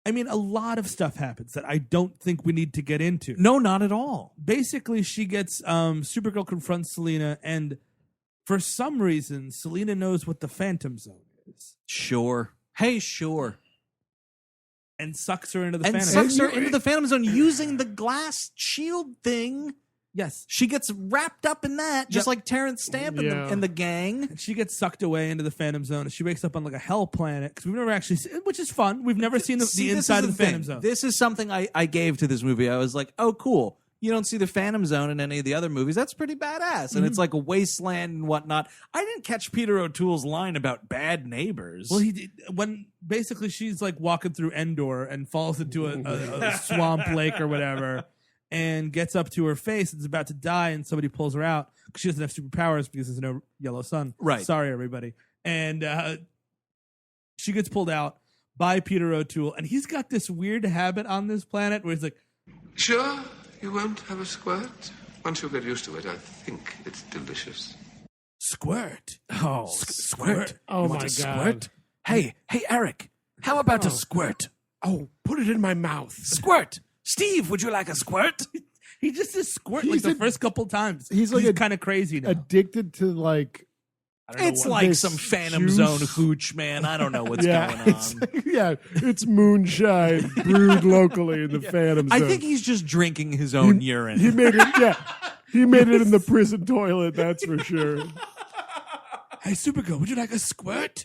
I mean, a lot of stuff happens that I don't think we need to get into. No, not at all. Basically, she gets Supergirl confronts Selena, and for some reason, Selena knows what the Phantom Zone is. Sure. Hey, sure. And sucks her into the And Phantom sucks Zone. her into the Phantom Zone using the glass shield thing. Yes. She gets wrapped up in that, just like Terrence Stamp and the gang. And she gets sucked away into the Phantom Zone. She wakes up on like a hell planet because we've never actually seen, which is fun. We've never seen the inside of the Phantom Zone. This is something I gave to this movie. I was like, oh, cool. You don't see the Phantom Zone in any of the other movies. That's pretty badass. And it's like a wasteland and whatnot. I didn't catch Peter O'Toole's line about bad neighbors. Well, he did, when basically she's like walking through Endor and falls into a swamp lake or whatever. And gets up to her face and is about to die, and somebody pulls her out because she doesn't have superpowers because there's no yellow sun. Right. Sorry, everybody. And she gets pulled out by Peter O'Toole, and he's got this weird habit on this planet where he's like, Sure, you won't have a squirt? Once you get used to it, I think it's delicious. Squirt. Oh, Squirt. Oh, my God. Squirt? Hey, Eric, how about a squirt? Oh, put it in my mouth. Squirt! Steve, would you like a squirt? He just says squirt like the first couple times. He's like kind of crazy now. Addicted to like... It's like some Phantom Zone hooch, man. I don't know what's going on. It's moonshine brewed locally in the Phantom Zone. I think he's just drinking his own urine. He made it, he made it in the prison toilet, that's for sure. Hey, Supergirl, would you like a squirt?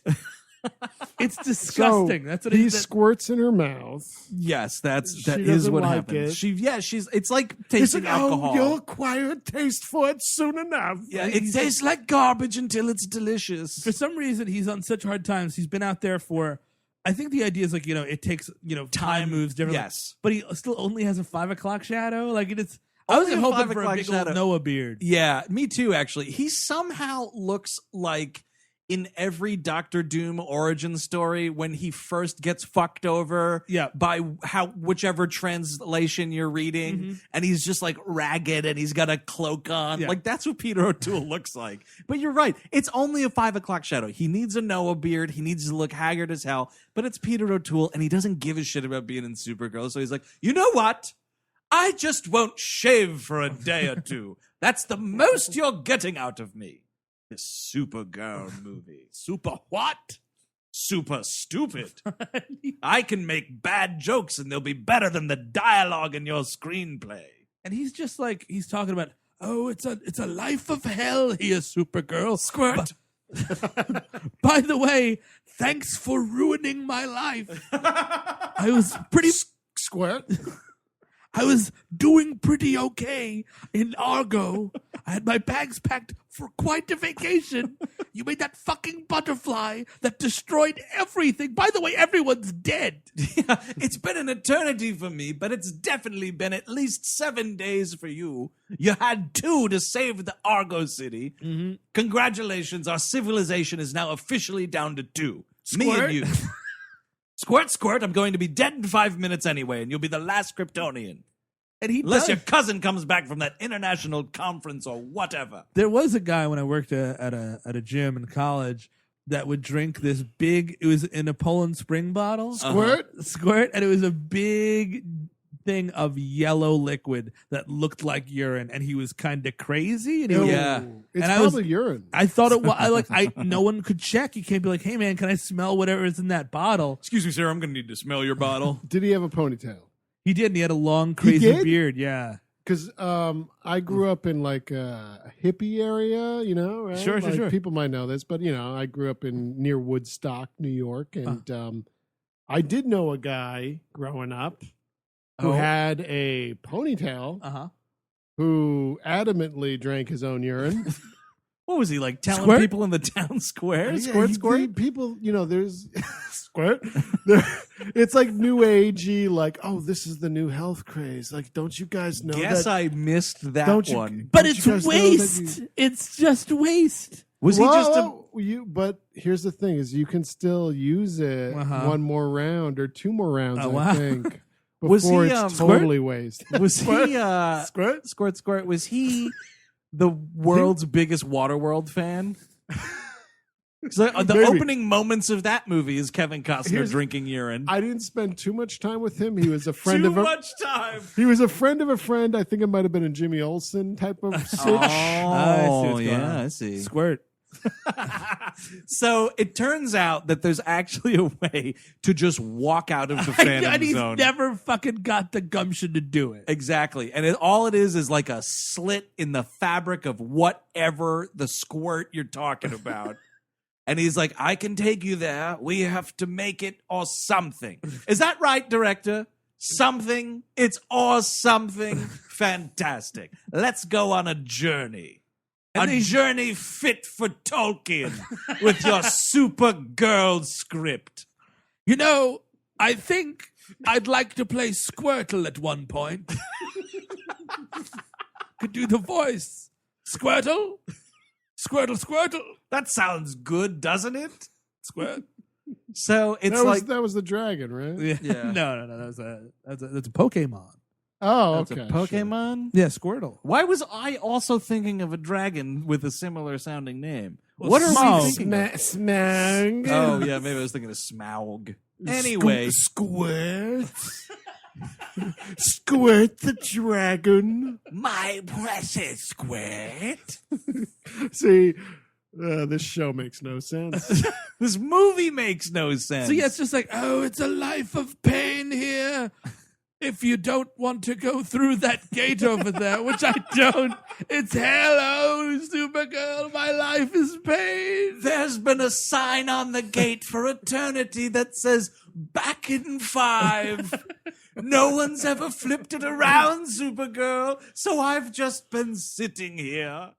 It's disgusting. So that's what he it is. squirts in her mouth. Yes, that She is doesn't what like happens. it. It's like He's tasting like, alcohol. oh, you'll acquire a taste for it soon enough. Yeah, it tastes like garbage until it's delicious. For some reason, he's on such hard times. He's been out there for, I think the idea is like, it takes, time moves differently. Yes. But he still only has a 5 o'clock shadow. Like, I was Only a hoping 5 for a o'clock big shadow. old Noah beard. Yeah, me too, actually. He somehow looks like in every Doctor Doom origin story when he first gets fucked over by whichever translation you're reading, and he's just like ragged and he's got a cloak on. Like, that's what Peter O'Toole looks like. But you're right. It's only a 5 o'clock shadow. He needs a Noah beard. He needs to look haggard as hell. But it's Peter O'Toole, and he doesn't give a shit about being in Supergirl. So he's like, you know what? I just won't shave for a day or two. That's the most you're getting out of me. This Supergirl movie. Super what? Super stupid. I can make bad jokes and they'll be better than the dialogue in your screenplay. And he's just like, he's talking about, oh, it's a life of hell here, Supergirl. Squirt. By the way, thanks for ruining my life. I was pretty... Squirt. I was doing pretty okay in Argo. I had my bags packed for quite a vacation. You made that fucking butterfly that destroyed everything. By the way, everyone's dead. Yeah, it's been an eternity for me, but it's definitely been at least 7 days for you. You had 2 to save the Argo City. Mm-hmm. Congratulations, our civilization is now officially down to 2. Squirt? Me and you. Squirt, squirt, I'm going to be dead in 5 minutes anyway, and you'll be the last Kryptonian. And he Unless does. your cousin comes back from that international conference or whatever. There was a guy when I worked at a gym in college that would drink this big, it was in a Poland Spring bottle. Squirt, and it was a big thing of yellow liquid that looked like urine, and he was kind of crazy. And he It's and probably urine. I thought it was, no one could check. You can't be like, hey man, can I smell whatever is in that bottle? Excuse me, sir, I'm going to need to smell your bottle. Did he have a ponytail? He did, and he had a long, crazy beard, yeah. Because I grew up in like a hippie area, right? Sure. People might know this, but I grew up near Woodstock, New York, and I did know a guy growing up who had a ponytail, who adamantly drank his own urine. What was he like telling Squirt? people in the town square? Yeah, Squirt. People, there's squirt. It's like new agey, like, oh, this is the new health craze. Like, don't you guys know Guess that? I missed that one. But Don't it's you guys know that waste. It's just waste. Was he just a... But here's the thing: is you can still use it one more round or 2 more rounds. I think before it's totally waste. Was he Squirt? Was he the world's biggest Waterworld fan? So the Maybe. opening moments of that movie is Kevin Costner drinking urine. I didn't spend too much time with him. He was a friend Too of a much time. He was a friend of a friend. I think it might have been a Jimmy Olsen type of sitch. I see. Squirt. So it turns out that there's actually a way to just walk out of the Phantom and he's Zone. never fucking got the gumption to do it. Exactly. And all it is like a slit in the fabric of whatever the squirt you're talking about. And he's like, I can take you there. We have to make it or something. Is that right, director? Something? It's or something? Fantastic. Let's go on a journey. A journey fit for Tolkien with your Supergirl script. You know, I think I'd like to play Squirtle at one point. Could do the voice. Squirtle? Squirtle, Squirtle. That sounds good, doesn't it? Squirt. So it's that was the dragon, right? Yeah. No. That's a Pokemon. Oh, That's okay. a Pokemon? Yeah, Squirtle. Why was I also thinking of a dragon with a similar sounding name? Well, What are Smaug. we thinking of? Smag. Oh, yeah, maybe I was thinking of Smaug. Anyway. Squirt. Squirt the dragon. My precious Squirt. See, this show makes no sense. This movie makes no sense. So yeah, it's just like, oh, it's a life of pain here. If you don't want to go through that gate over there, which I don't, it's hello, Supergirl, my life is pain. There's been a sign on the gate for eternity that says, back in 5. No one's ever flipped it around, Supergirl, so I've just been sitting here.